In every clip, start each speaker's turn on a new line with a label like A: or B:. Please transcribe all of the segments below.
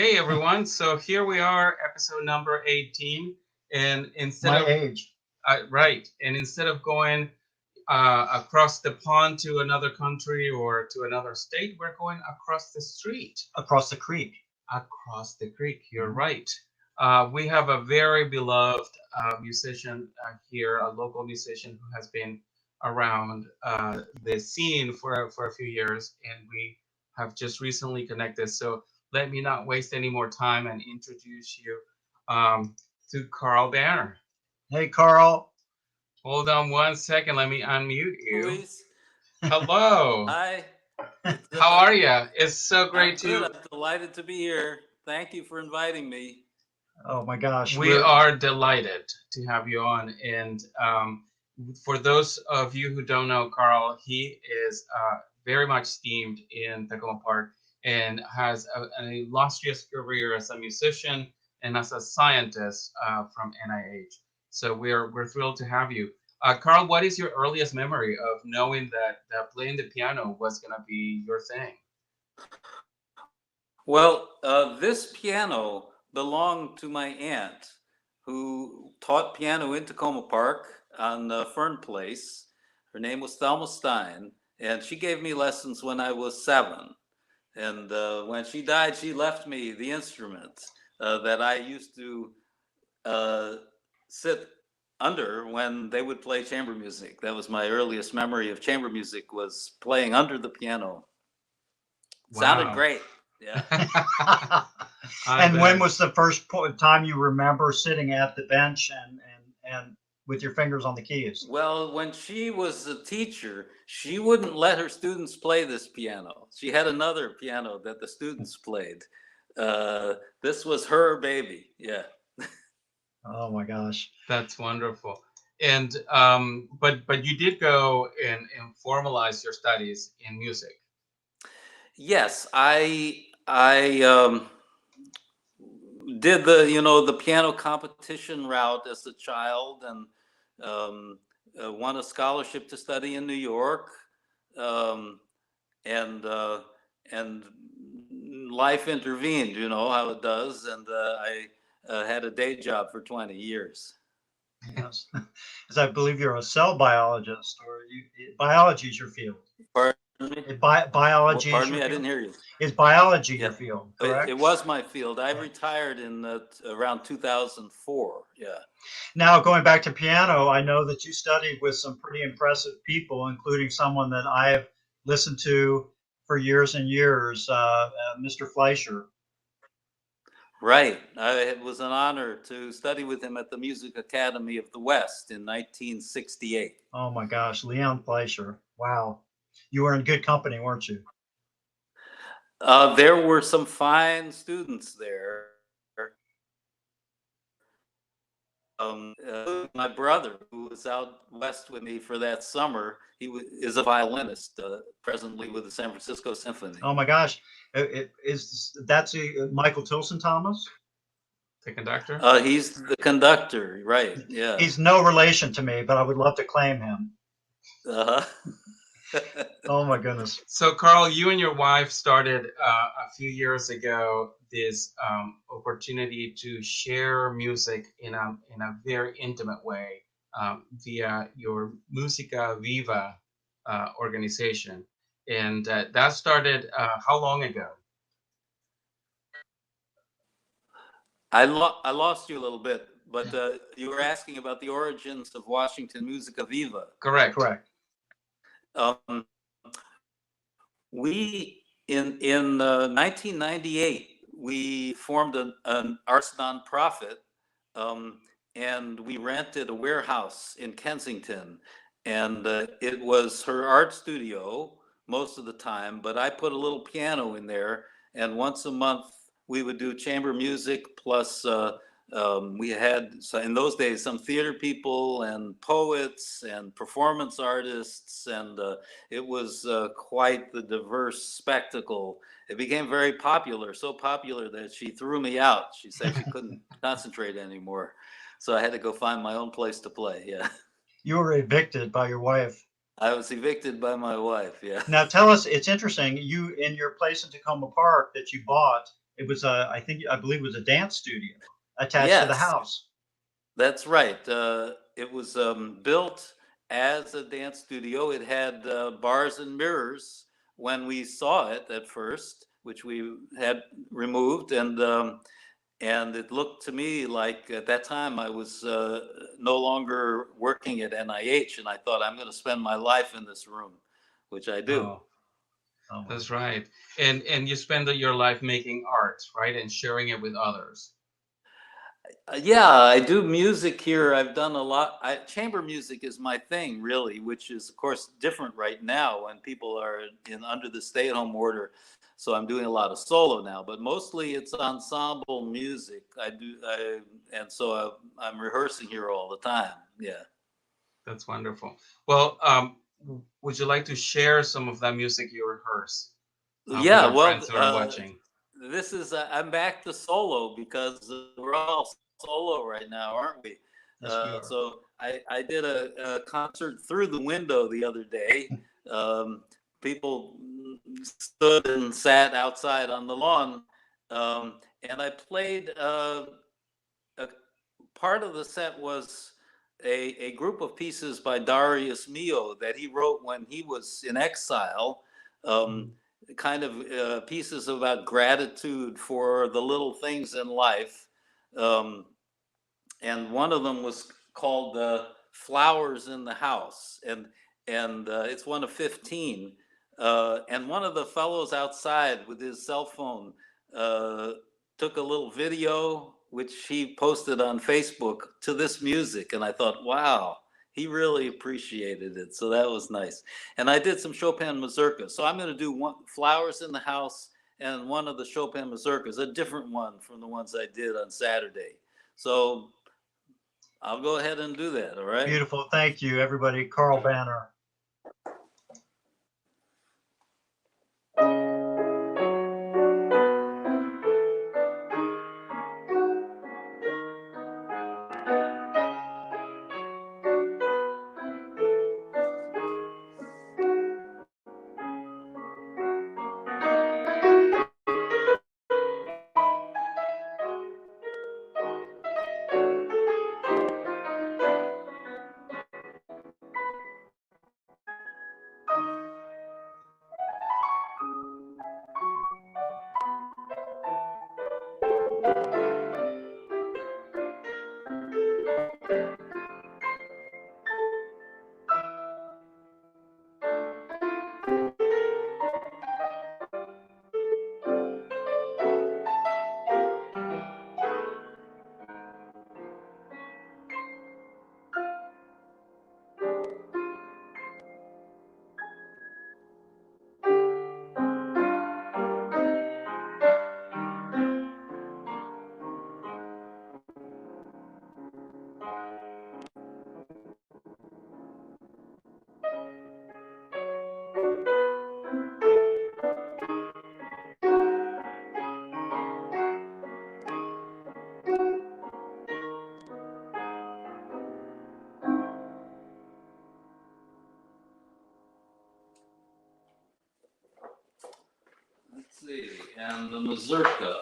A: Hey everyone, so here we are, episode number 18, and instead
B: My
A: of
B: age.
A: right, and instead of going across the pond to another country or to another state, we're going across the street,
B: Across the creek.
A: across the creek. You're
B: Mhm.
A: right. We have a very beloved musician here, a local musician who has been around the scene for a few years, and we have just recently connected. So let me not waste any more time and introduce you um, to Carl Banner.
B: Hey, Carl.
A: Hold on one second. Let me unmute you.
C: Luis.
A: Hello.
C: Hi. It's
A: How are you? It's so
C: I'm
A: great
C: good.
A: to.
C: I'm delighted to be here. Thank you for inviting me.
B: Oh my gosh,
A: We are delighted to have you on. And for those of you who don't know Carl, he is very much steamed in Tacoma Park and has an illustrious career as a musician and as a scientist from NIH. So we're thrilled to have you. Carl, what is your earliest memory of knowing that playing the piano was going to be your thing?
C: Well, this piano belonged to my aunt, who taught piano in Tacoma Park on Fern Place. Her name was Thelma Stein, and she gave me lessons when I was 7. And when she died, she left me the instrument that I used to uh, sit under when they would play chamber music. That was my earliest memory of chamber music, was playing under the piano. Sounded
A: Wow.
C: great. Yeah.
A: I
B: And when
A: bet.
B: was the first time you remember sitting at the bench and with your fingers on the keys?
C: Well, when she was a teacher, she wouldn't let her students play this piano. She had another piano that the students played. This was her baby. Yeah.
B: Oh my gosh.
A: That's wonderful. And but you did go and formalize your studies in music.
C: Yes, I did the piano competition route as a child, and um, won a scholarship to study in New York, um, and and life intervened. You know how it does, and I had a day job for 20 years.
B: Yes. Because I believe you're a cell biologist, or biology is your field.
C: Pardon me?
B: Biology is
C: Pardon
B: your
C: me? I
B: field.
C: didn't hear you.
B: Is biology your
C: Yeah,
B: field,
C: it
B: correct?
C: was my field. I retired in around 2004. Yeah.
B: Now, going back to piano, I know that you studied with some pretty impressive people, including someone that I have listened to for years and years, Mr. Fleischer.
C: Right. It was an honor to study with him at the Music Academy of the West in 1968.
B: Oh my gosh, Leon Fleischer. Wow. You were in good company, weren't you?
C: There were some fine students there. My brother, who was out west with me for that summer, is a violinist presently with the San Francisco Symphony.
B: Oh my gosh. That's Michael Tilson Thomas?
A: The conductor.
C: He's the conductor, right? Yeah.
B: He's no relation to me, but I would love to claim him.
C: Uh-huh.
B: Oh my goodness.
A: So Carl, you and your wife started a few years ago this opportunity to share music in a very intimate way via your Musica Viva organization, and that started how long ago?
C: I lost you a little bit, but you were asking about the origins of Washington Musica Viva.
A: Correct.
B: Correct.
C: Um, we in 1998 we formed an arts nonprofit, um, and we rented a warehouse in Kensington, and it was her art studio most of the time. But I put a little piano in there, and once a month we would do chamber music plus. We had, so in those days, some theater people and poets and performance artists, and it was quite the diverse spectacle. It became very popular, so popular that she threw me out. She said she couldn't concentrate anymore. So I had to go find my own place to play. Yeah.
B: You were evicted by your wife.
C: I was evicted by my wife. Yeah.
B: Now tell us, it's interesting, you in your place in Tacoma Park that you bought, it was I believe it was a dance studio attached to the
C: Yes,
B: house.
C: that's right. It was built as a dance studio. It had bars and mirrors when we saw it at first, which we had removed, and it looked to me like at that time I was no longer working at NIH, and I thought I'm going to spend my life in this room, which I do.
B: Oh, oh my.
A: That's right. And you spend your life making art, right? And sharing it with others.
C: Yeah, I do music here. I've done a lot. Chamber music is my thing, really, which is, of course, different right now when people are in under the stay-at-home order. So I'm doing a lot of solo now, but mostly it's ensemble music. And so I'm rehearsing here all the time. Yeah.
A: That's wonderful. Well, would you like to share some of that music you rehearse with
C: Yeah.
A: our
C: Well,
A: friends who are watching?
C: this is I'm back to solo because we're all solo right now, aren't we?
B: Yes, we are.
C: So I did a concert through the window the other day. Um, People stood and sat outside on the lawn, and I played a part of the set was a group of pieces by Darius Milhaud that he wrote when he was in exile. Um, Kind of pieces about gratitude for the little things in life. Um, and one of them was called "Flowers in the House," and it's one of 15. And one of the fellows outside with his cell phone uh, took a little video, which he posted on Facebook to this music, and I thought, wow, he really appreciated it. So that was nice. And I did some Chopin Mazurkas. So I'm going to do one "Flowers in the House" and one of the Chopin Mazurkas, a different one from the ones I did on Saturday. So I'll go ahead and do that. All right.
B: Beautiful. Thank you, everybody. Carl Banner.
C: Let's see. And the Mazurka.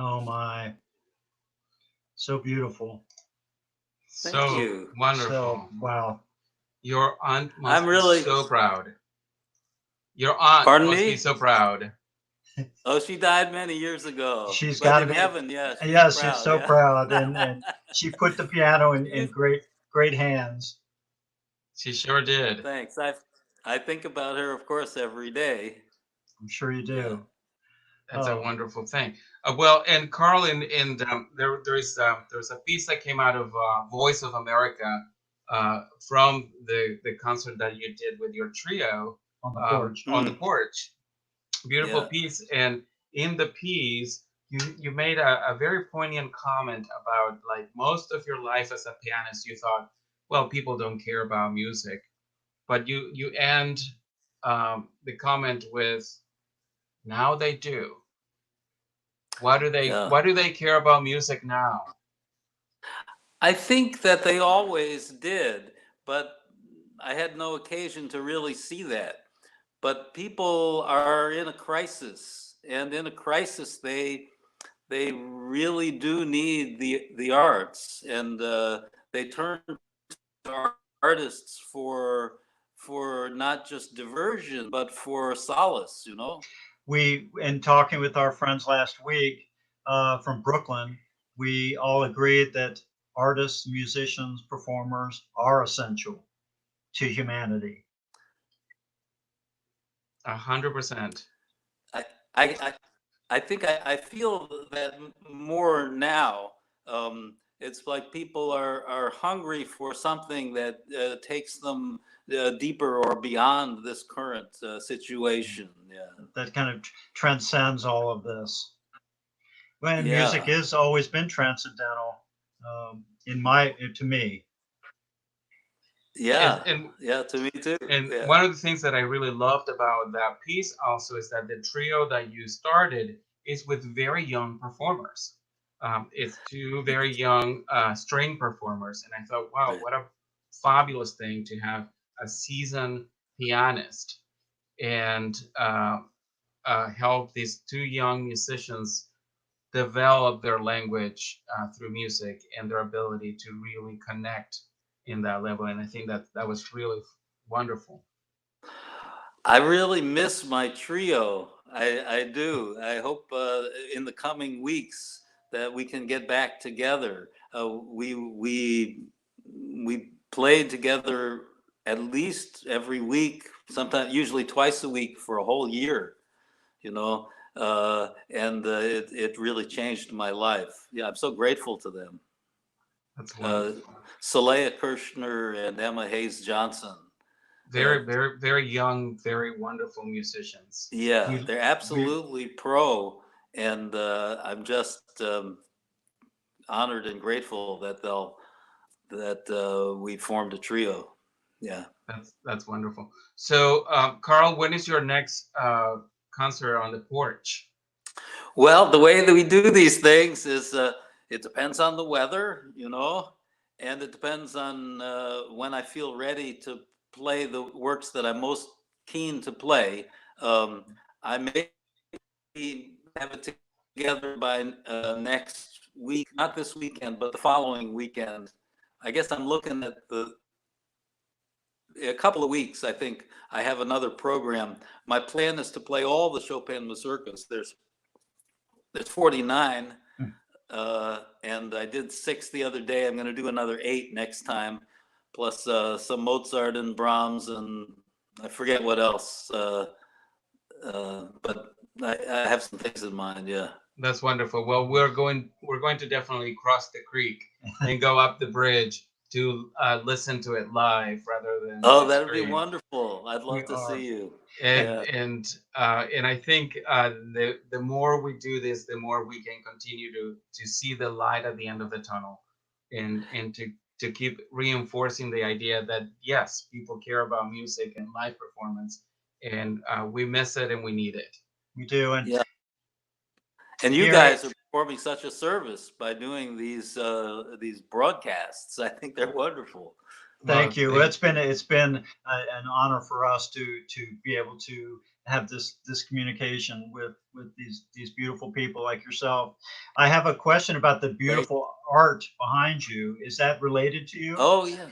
B: Oh my, so beautiful.
C: Thank
A: So
C: you.
A: wonderful.
B: So wow.
A: Your aunt must
C: I'm
A: be
C: really,
A: so proud. Your aunt
C: pardon
A: must be
C: me?
A: so proud.
C: Oh, she died many years ago,
B: She's
C: but
B: got to
C: in
B: be.
C: heaven, yeah, she's
B: Yes, she's
C: proud.
B: so
C: Yeah.
B: proud, and she put the piano in
C: She's,
B: great hands.
A: She sure did.
C: thanks. I think about her, of course, every day.
B: I'm sure you
C: Yeah.
B: do.
A: That's a
B: Oh,
A: wonderful thing. Well, and Carl, there's a piece that came out of Voice of America from the concert that you did with your trio
B: on the porch.
A: on the
C: Mm,
A: porch. Beautiful
C: yeah.
A: piece, and in the piece, you made a very poignant comment about like most of your life as a pianist, you thought, well, people don't care about music, but you end the comment with, now they do.
C: Yeah.
A: Why do they care about music now?
C: I think that they always did, but I had no occasion to really see that. But people are in a crisis, and in a crisis, they really do need the arts, and they turn to artists for not just diversion, but for solace. You know.
B: We, in talking with our friends last week from Brooklyn, we all agreed that artists, musicians, performers are essential to humanity.
A: 100%.
C: I I I, I think I feel that more now. It's like people are hungry for something that takes them deeper or beyond this current situation. Yeah.
B: That kind of transcends all of this. When music
C: Yeah.
B: has always been transcendental, in my to me.
C: Yeah.
A: And
C: Yeah. To me too.
A: and
C: Yeah.
A: one of the things that I really loved about that piece also is that the trio that you started is with very young performers. It's two very young string performers, and I thought, wow,
C: Right.
A: what a fabulous thing to have a seasoned pianist and help these two young musicians develop their language through music and their ability to really connect in that level. And I think that that was really wonderful.
C: I really miss my trio. I do. I hope in the coming weeks that we can get back together. We played together at least every week, sometimes usually twice a week for a whole year. You know, and it really changed my life. Yeah, I'm so grateful to them.
A: That's
C: Uh,
A: wonderful.
C: Saleha Kirshner and Emma Hayes Johnson. Uh,
A: Very, very, very young, very wonderful musicians.
C: Yeah,
B: We
C: they're
B: we
C: absolutely pro, and I'm just honored and grateful that we formed a trio. Yeah.
A: That's wonderful. So, Carl, when is your next concert on the porch?
C: Well, the way that we do these things is it depends on the weather, and it depends on when I feel ready to play the works that I'm most keen to play. Um, I may have it together by next week, not this weekend, but the following weekend. I guess I'm looking at a couple of weeks. I think I have another program. My plan is to play all the Chopin Mazurkas. There's 49, and I did 6 the other day. I'm going to do another 8 next time, plus some Mozart and Brahms, and I forget what else. But I have some things in mind. Yeah.
A: That's wonderful. Well, we're going to definitely cross the creek and go up the bridge to listen to it live rather than
C: Oh,
A: the
C: that would be
A: stream.
C: wonderful. I'd
B: we
C: love to
B: are.
C: see you.
A: and
C: Yeah.
A: and I think the more we do this, the more we can continue to see the light at the end of the tunnel, and to keep reinforcing the idea that yes, people care about music and live performance, and we miss it and we need it.
B: We do. And
C: Yeah. And you
B: here,
C: guys are performing such a service by doing these broadcasts. I think they're wonderful.
B: Thank you.
A: Thank
B: It's been an honor for us to be able to have this communication with these beautiful people like yourself. I have a question about the
C: Thank.
B: beautiful art behind you. Is that related to you?
C: Oh yeah,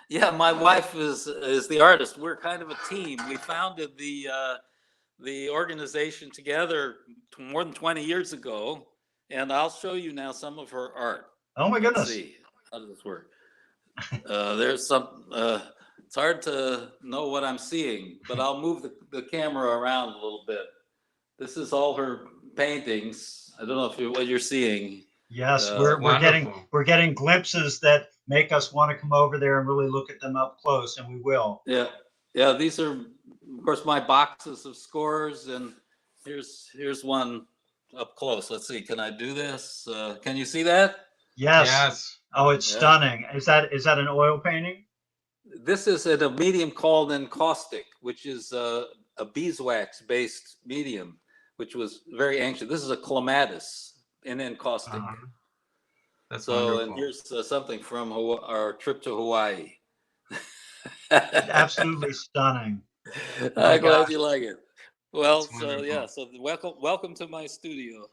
C: yeah. My wife is the artist. We're kind of a team. We founded the organization together more than 20 years ago, and I'll show you now some of her art.
B: Oh my
C: Let's
B: goodness.
C: see, how does this work? There's some. It's hard to know what I'm seeing, but I'll move the camera around a little bit. This is all her paintings. I don't know if what you're seeing.
B: Yes,
A: Wonderful.
B: we're getting glimpses that make us want to come over there and really look at them up close, and we will.
C: Yeah, yeah. These are, of course, my boxes of scores, and here's one up close. Let's see. Can I do this? Can you see that?
B: Yes.
A: Yes.
B: Oh, it's
C: Yeah.
B: stunning. Is that an oil painting?
C: This is at a medium called encaustic, which is a beeswax-based medium, which was very ancient. This is a clematis in encaustic.
A: That's
C: So,
A: wonderful.
C: and here's something from our trip to Hawaii.
B: Absolutely stunning.
C: I'm glad
B: gosh.
C: you like it. Well,
A: That's
C: so
A: wonderful.
C: yeah, so welcome to my studio.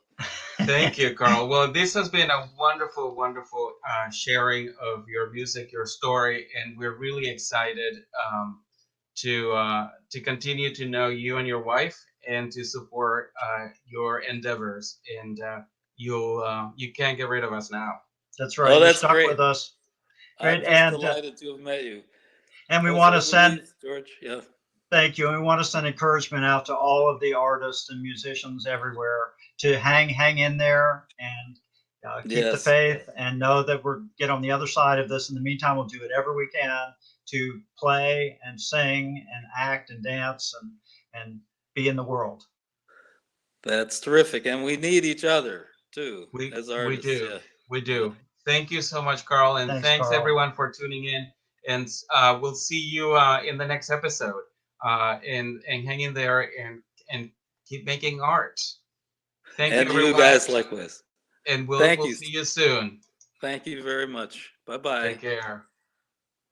A: Thank you, Carl. Well, this has been a wonderful, wonderful sharing of your music, your story, and we're really excited to continue to know you and your wife and to support your endeavors. And you can't get rid of us now.
B: That's right.
C: Oh,
B: You're
C: that's
B: stuck
C: great.
B: with us.
C: I'm
B: Great.
C: just delighted to have met you.
B: And we
C: Those
B: want
C: are
B: to
C: the
B: send
C: leads, George. Yeah.
B: thank you. And we want to send encouragement out to all of the artists and musicians everywhere to hang in there and keep the
C: Yes.
B: faith and know that we're get on the other side of this. In the meantime, we'll do whatever we can to play and sing and act and dance and be in the world.
C: That's terrific, and we need each other too as
A: We
C: artists.
A: do.
C: Yeah.
A: We do. Thank you so much, Carl, and
B: Thanks,
A: thanks
B: Carl.
A: everyone for tuning in. And we'll see you in the next episode. And hang in there and keep making art. Thank
C: And
A: you,
C: you
A: everyone.
C: guys likewise.
A: And
C: Thank
A: we'll
C: you.
A: see you soon.
C: Thank you very much. Bye bye.
A: Take care.